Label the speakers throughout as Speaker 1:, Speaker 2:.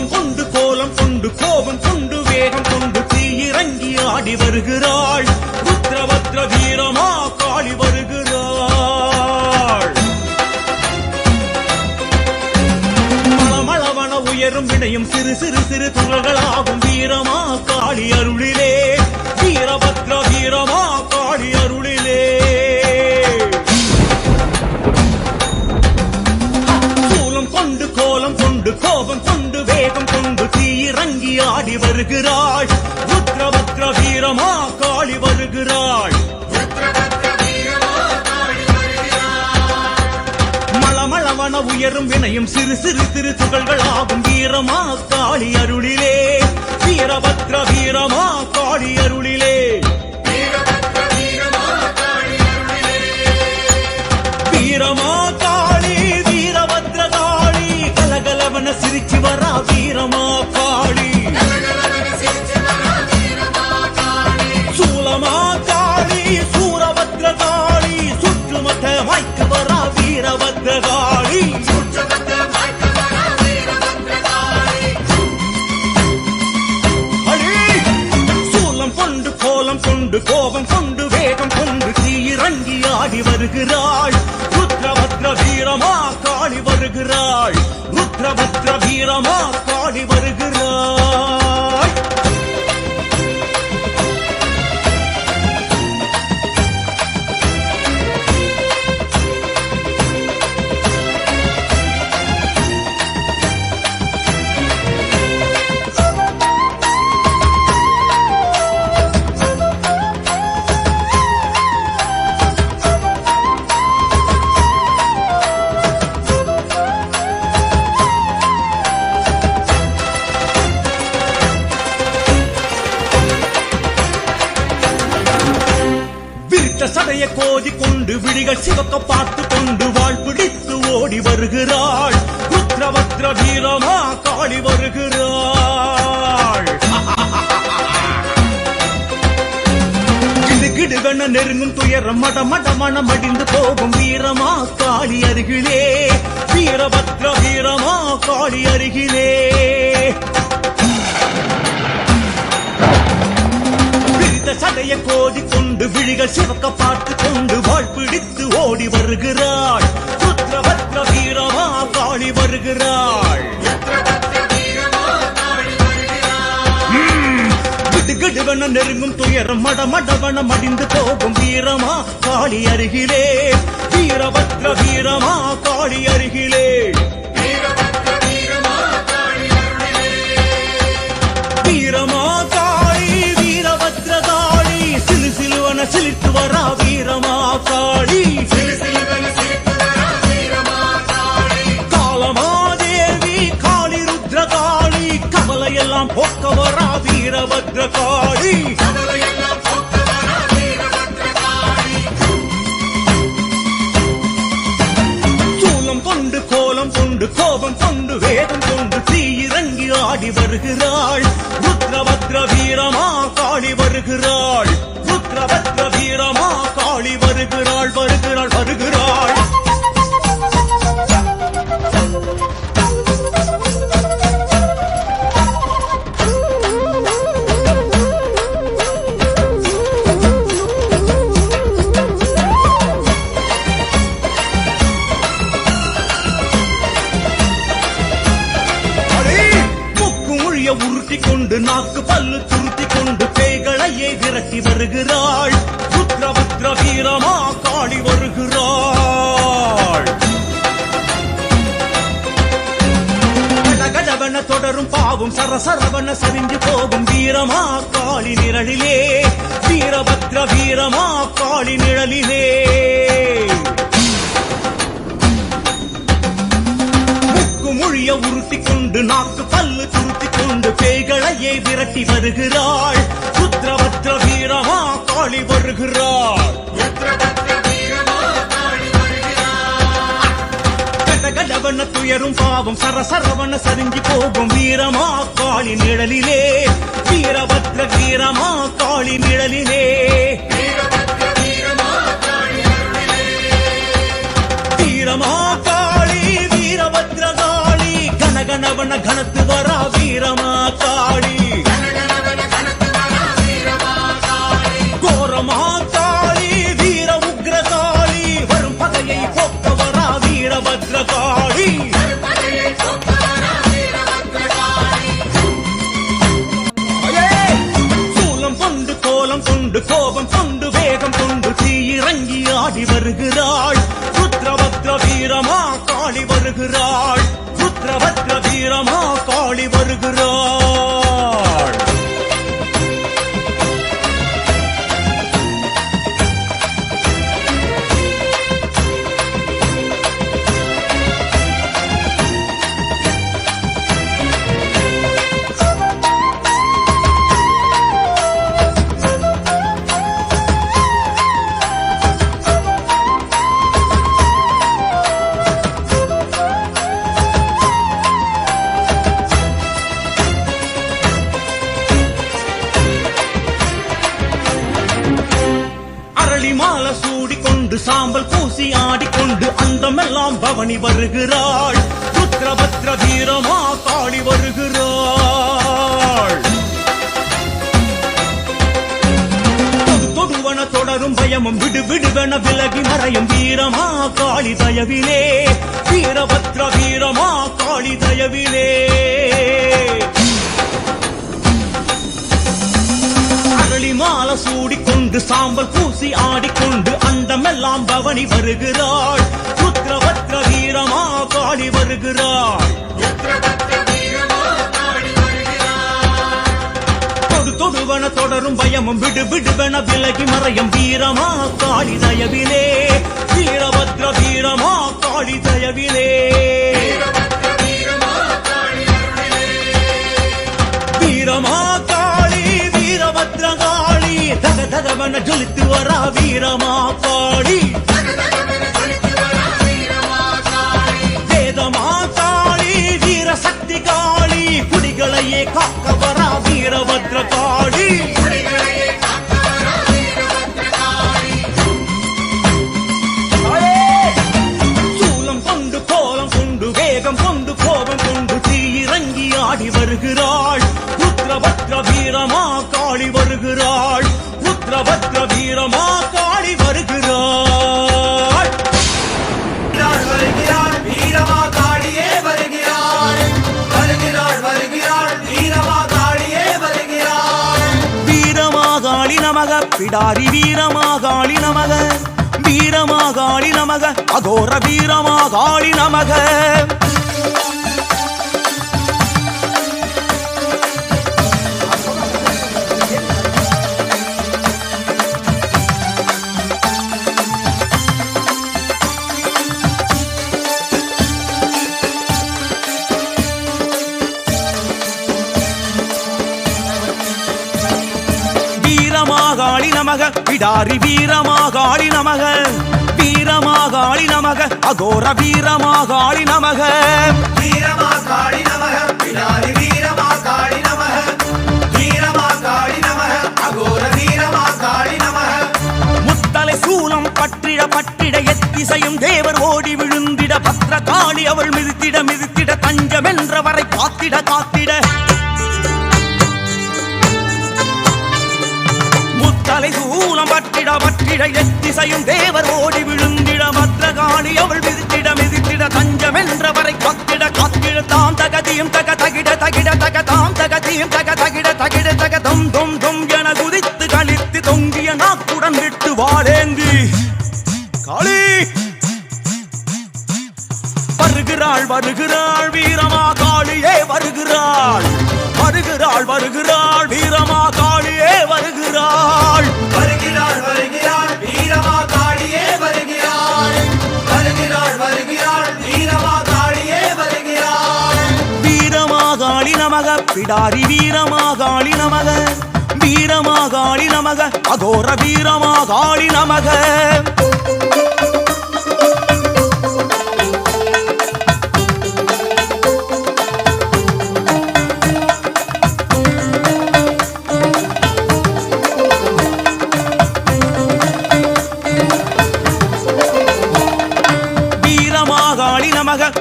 Speaker 1: சூலம் கொண்டு கோலம் கொண்டு கோபம் கொண்டு வேகம் கொண்டு தீயிறங்கி ஆடி வருகிறாள் ருத்ரபத்ர வீரமா காளி வருகிறாள். மளமளவன உயரும் வினையும் சிறு சிறு சிறு துகள்களாகும் வீரமா காளி அருளிலே வீரபத்ர வீரமா காளி அருளிலே. சூலம் கொண்டு கோலம் கொண்டு கோபம் கொண்டு வேகம் கொண்டு தீயிறங்கி ஆடி வருகிறாள் ருத்ரபத்ர வீரமா காளி வருகிறாள். மளமளவன உயரும் வினையும் சிறு சிறு சிறு துகள்களாகும் வீரமா காளி அருளிலே வீரபத்ர வீரமா காளி அருளிலே. வீரமா காளி வீரபத்ர காளி கலகலவன சிரிச்சு வரா வீரமா காளி. சூலமா காளி சூரபத்ர காளி சுற்றுமத்த வாய்க்கு வரா வீரபத்ர காளி. சூலம் கொண்டு கோலம் கொண்டு கோபம் கொண்டு வேகம் கொண்டு தீயிறங்கி ஆடி வருகிறாள் ருத்ரபத்ர வீரமா காளி வருகிறாள் ருத்ரபத்ர வீரமா காளி வருகிறாள். சடைய கோதி கொண்டு விழிகள் சிவக்க பார்த்து கொண்டு வாழ் பிடித்து ஓடி வருகிறாள் ருத்ரபத்ர வீரமா காளி வருகிறாள். கிடுகிடுவென நெருங்கும் துயரம் மடமடமன மடிந்து போகும் வீரமா காளி அருகிலே வீரபத்ர வீரமா காளி அருகிலே. சடைய கோதி கொண்டு விழிகள் சிவக்க பார்த்து கொண்டு வாழ் பிடித்து ஓடி வருகிறாள் ருத்ரபத்ர வீரமா காளி வருகிறாள். கிடுகிடுவன நெருங்கும் துயரம் மடமடவன மடிந்து போகும் வீரமா காளி அருகிலே வீரபத்ர வீரமா காளி அருகிலே. வீரமா காளி வீரபத்ர காளி சிலு சிலுவன சிலித்து வரா வீரமா காளி. காலமாதேவி காளி ருத்ர காளி கவலையெல்லாம் போக்க வரா வீரபத்ர காளி. சூலம் கொண்டு கோலம் கொண்டு கோபம் கொண்டு வேகம் கொண்டு தீயிறங்கி ஆடி வருகிறாள் ருத்ரபத்ர வீரமா காளி வருகிறாள் ருத்ரபத்ர வீரமா காளி வருகிறாள் வருகிறாள் வருகிறாள். உருட்டி கொண்டு நாக்கு பல்லு துருத்தி கொண்டு பேய்களையே விரட்டி வருகிறாள் ருத்ரபத்ர வீரமா காளி வருகிறாள். கடகடவன தொடரும் பாவும் சரசரவன சரிஞ்சு போகும் வீரமா காளி நிழலிலே வீரபத்ர வீரமா காளி நிழலிலே. மொழிய உருட்டி கொண்டு நாக்கு பல்லு துருத்தி கொண்டு பேய்களையே விரட்டி வருகிறாள் ருத்ரபத்ர வீரமா காளி வருகிறாள். கடகடவன துயரும் பாவம் சரசரவன சரிஞ்சி போகும் வீரமா காளி நிழலிலே வீரபத்ர வீரமா காளி நிழலிலே. வீரமா காளி வீரபத்ர காளி கனகனவன கனத்து வரா காளி வருகிறாள் ருத்ரபத்ர வீரமா காளி வருகிறாள் மாலை சூடிக்கொண்டு சாம்பல் பூசி ஆடிக்கொண்டு அந்தமெல்லாம் பவனி வருகிறாள் ருத்ரபத்ர வீரமா காளி வருகிறாள் தொடுவன தொடரும் பயமும் விடு விடுவன விலகி மறையும் வீரமா காளி தயவிலே வீரபத்ர வீரமா காளி தயவிலே மாலை சூடிக்கொண்டு சாம்பல் பூசி ஆடிக்கொண்டு அண்டமெல்லாம் பவனி வருகிறாள் ருத்ரபத்ர வீரமா காளி வருகிறாள் தொடுவன தொடரும் பயமும் விடு விடுவன விலகி மறையும் வீரமா காளி தயவிலே வீரபத்ர வீரமா காளி தயவிலே வீரமா வீரபத்ரகாளி தக தகவன ஜொலித்து வரா வீரமா காளி வேதமா காளி வீரசக்தி காளி குடிகளையே காக்க வரா வீரபத்ரகாளி சூலம் கொண்டு கோலம் கொண்டு வேகம் கொண்டு கோபம் கொண்டு தீயிறங்கி ஆடி வருகிறாள் ருத்ரபத்ர வீரமா காளி வருகிறாள் ருத்ரபத்ர வீரமா காளி வருகிறாள்
Speaker 2: வருகிறாள் வீரமா காளியே வருகிறாள் வருகிறாள் வருகிறாள் வீரமா காளியே வருகிறாள்
Speaker 1: வீரமா காளி நமக பிடாரி வீரமா காளி நமக வீரமா காளி நமக அகோர வீரமா காளி நமக வீரமாகாளி நமக பிடாரி வீரமாகாளி நமக வீரமாகாளி நமக அகோர வீரமாகாளி நமக
Speaker 2: வீரமாகாளி நமக பிடாரி வீரமாகாளி நமக வீரமாகாளி நமக அகோர வீரமாகாளி நமக
Speaker 1: முத்தலை சூலம் பற்றிட பற்றிட எத்திசையும் தேவர் ஓடி விழுந்திட பத்ர காளி அவள் மிதித்திட மிதித்திட தஞ்சம் என்றவரை காத்திட காத்திட தலை சூலம் பற்றிட பற்றிட எத்திசையும் தேவர் ஓடி விழுந்திட பத்ரகாளி அவள் மிதித்திட மிதித்திட தஞ்சம் என்றவரை காத்திட காத்திட தாம் தகதியும் தக தகிட தகிட தக தாம் தகதியும் தக தகிட தகிட தக தொம் தொம் தொம் என குதித்து கழித்து தொங்கிய நாக்குடன் விட்டு வாழேந்தி காளி வருகிறாள் வருகிறாள் வீரமா காளியே வருகிறாள் வருகிறாள் வருகிறாள் வீரமா காளியே வருகிறாள்
Speaker 2: வருகிறாள் வருகிறாள் வீரமா காளியே வருகிறாள் வருகிறாள் வருகிறாள் வீரமா காளியே வருகிறாள்
Speaker 1: வீரமா காளி நமக பிடாரி வீரமா காளி நமக வீரமா காளி நமக அகோர வீரமா காளி நமக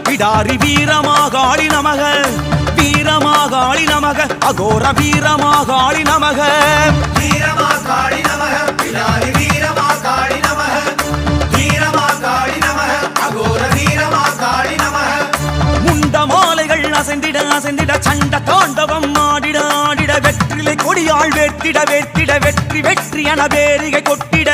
Speaker 1: பிடாரி வீரமாகாளி நமக வீரமாகாளி நமக அகோர வீரமாகாளி நமக
Speaker 2: வீரமாகாளி நமக பிடாரி வீரமாகாளி நமக வீரமாகாளி நமக அகோர வீரமாகாளி நமக
Speaker 1: முண்ட மாலைகள் அசைந்திட அசைந்திட சண்ட தாண்டவம் ஆடிட ஆடிட வெற்றிலை கொடியாள் வேர்த்திட வேர்த்திட வெற்றி வெற்றி என பேரிகை கொட்டிட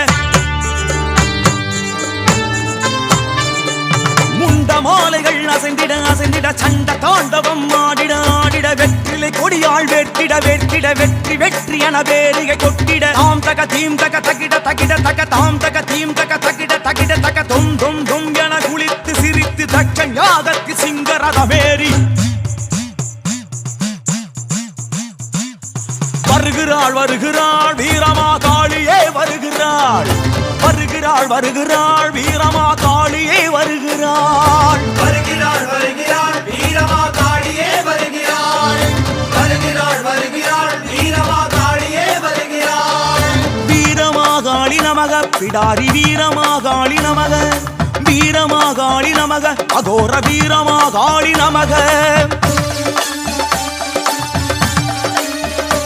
Speaker 1: முண்ட மாலைகள் அசைந்திட அசைந்திட சண்ட தாண்டவம் ஆடிட ஆடிட வெற்றிலை கொடியாள் வெற்றிட வெற்றிட வெற்றி வெற்றி என பேரிகை கொட்டிட தாம் தக தீம் தக தகிட தகிட தக தாம் தக தீம் தக தகிட தகிட தக தும் தும் தும் என குளித்து சிரித்து தக்க யாகத்து சிங்கரதமேறி வருகிறாள் வருகிறாள் வீரமா காளியே வருகிறாள் வருகிறாள் வருகிறாள் வீரமா காளியே வருகிறாள்
Speaker 2: வருகிறாள் வருகிறாள் வீரமா காளியே வருகிறாள் வருகிறாள் வருகிறாள் வீரமா காளியே வருகிறாள்
Speaker 1: வீரமா காளி நமக பிடாரி வீரமா காளி நமக வீரமா காளி நமக அகோர வீரமா காளி நமக